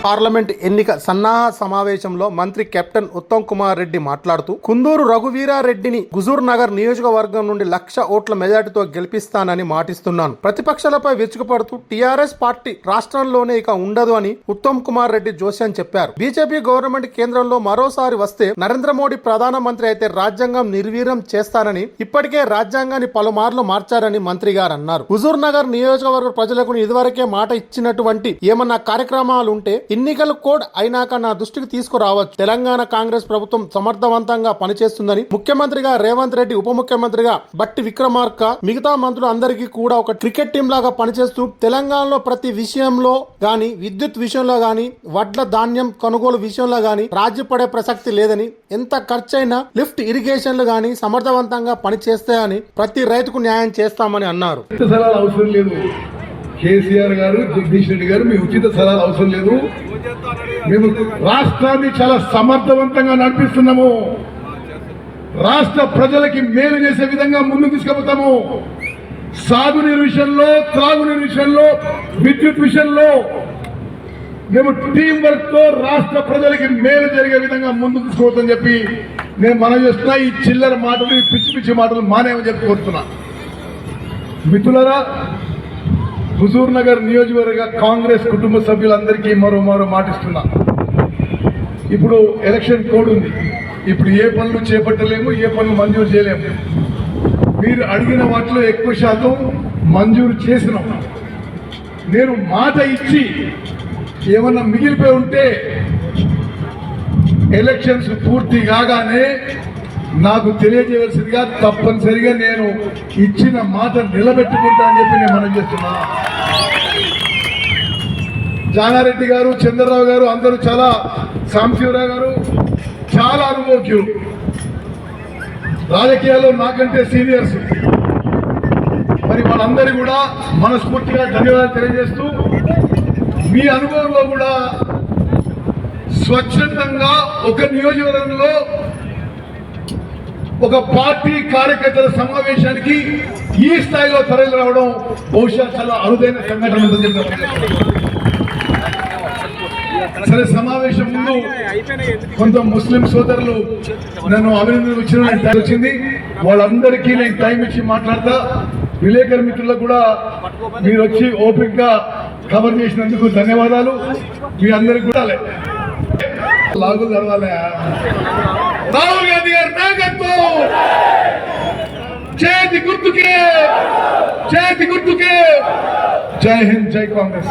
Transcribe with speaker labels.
Speaker 1: Parliament ఎన్నిక సన్నాహ సమావేశంలో మంత్రి కెప్టెన్ ఉత్తమ్ కుమార్ రెడ్డి మాట్లాడుతూ కుందూరు రఘువీరారెడ్డిని హుజూర్ నగర్ నియోజకవర్గం నుండి 1,00,000 ఓట్ల మెజార్టీతో గెలిపిస్తానని మాటిస్తున్నాను. ప్రతిపక్షాలపై విరుచుకుపడుతూ టీఆర్ఎస్ పార్టీ రాష్ట్రంలోనే ఇక ఉండదు అని ఉత్తమ్ కుమార్ రెడ్డి జోస్యం చెప్పారు. బీజేపీ గవర్నమెంట్ కేంద్రంలో మరోసారి వస్తే నరేంద్ర మోడీ ప్రధానమంత్రి అయితే రాజ్యాంగం నిర్వీర్యం చేస్తానని ఇప్పటికే రాజ్యాంగాన్ని పలుమార్లు మార్చారని మంత్రి గారు అన్నారు. హుజూర్ నగర్ నియోజకవర్గ ప్రజలకు ఇదివరకే మాట ఇచ్చినటువంటి ఏమన్నా కార్యక్రమాలు ఉంటే ఎన్నికల కోడ్ అయినాక నా దృష్టికి తీసుకురావచ్చు. తెలంగాణ కాంగ్రెస్ ప్రభుత్వం సమర్థవంతంగా పనిచేస్తుందని ముఖ్యమంత్రిగా రేవంత్ రెడ్డి, ఉప ముఖ్యమంత్రిగా బట్టి విక్రమార్క, మిగతా మంత్రులు అందరికీ కూడా ఒక క్రికెట్ టీం లాగా పనిచేస్తూ తెలంగాణలో ప్రతి విషయంలో గాని, విద్యుత్ విషయంలో గాని, వడ్ల ధాన్యం కొనుగోలు విషయంలో గాని రాజీ పడే ప్రసక్తి లేదని, ఎంత ఖర్చైనా లిఫ్ట్ ఇరిగేషన్లు గాని సమర్థవంతంగా పనిచేస్తాయని, ప్రతి రైతుకు న్యాయం చేస్తామని అన్నారు.
Speaker 2: కేసీఆర్ గారు, జగదీష్ రెడ్డి గారు, మీ ఉచిత సలహాలు అవసరం లేదు. మేము రాష్ట్రాన్ని చాలా సమర్థవంతంగా నడిపిస్తున్నాము. రాష్ట్ర ప్రజలకి మేలు చేసే విధంగా ముందుకు తీసుకుపోతాము. సాగునీరు విషయంలో, త్రాగునీరు విషయంలో, విద్యుత్ విషయంలో మేము టీం వర్క్ తో రాష్ట్ర ప్రజలకి మేలు జరిగే విధంగా ముందుకు తీసుకుపోతామని చెప్పి నేను మనవి చేస్తున్నా. ఈ చిల్లర మాటలు, ఈ పిచ్చి పిచ్చి మాటలు మానేమని చెప్పి కోరుతున్నా. మిత్రులారా, హుజూర్ నగర్ నియోజకవర్గ కాంగ్రెస్ కుటుంబ సభ్యులందరికీ మరో మాటిస్తున్నా. ఇప్పుడు ఎలక్షన్ కోడ్ ఉంది. ఇప్పుడు ఏ పనులు చేపట్టలేము, ఏ పనులు మంజూరు చేయలేము. మీరు అడిగిన వాటిలో ఎక్కువ శాతం మంజూరు చేసినాం. నేను మాట ఇచ్చి ఏమన్నా మిగిలిపోయి ఉంటే ఎలక్షన్స్ పూర్తి కాగానే నాకు తెలియజేయవలసిందిగా తప్పనిసరిగా నేను ఇచ్చిన మాట నిలబెట్టుకుంటా అని చెప్పి నేను మనం చేస్తున్నా. జానారెడ్డి గారు, చంద్రరావు గారు అందరూ చాలా, సాంశివరావు గారు చాలా అనుభవజ్ఞులు, రాజకీయాల్లో నాకంటే సీనియర్స్. మరి వాళ్ళందరూ కూడా మనస్ఫూర్తిగా ధన్యవాదాలు తెలియజేస్తూ, మీ అనుభవంలో కూడా స్వచ్ఛందంగా ఒక నియోజకవర్గంలో ఒక పార్టీ కార్యకర్తల సమావేశానికి ఈ స్థాయిలో తరలి రావడం బహుశా చాలా అరుదైన సంఘటన. సరే, సమావేశం ముందు కొంత ముస్లిం సోదరులు నన్ను అభినందనలు ఇచ్చిన వచ్చింది. వాళ్ళందరికీ నేను టైం ఇచ్చి మాట్లాడతా. విలేకరు మిత్రులకు కూడా మీరు వచ్చి ఓపిక్ గా కవర్ చేసినందుకు ధన్యవాదాలు. మీ అందరికి కూడా లాగు జరగాలి. రాహుల్ గాంధీ గారి నాయకత్వం, చేతి గుర్తుకే. జై హింద్, జై కాంగ్రెస్.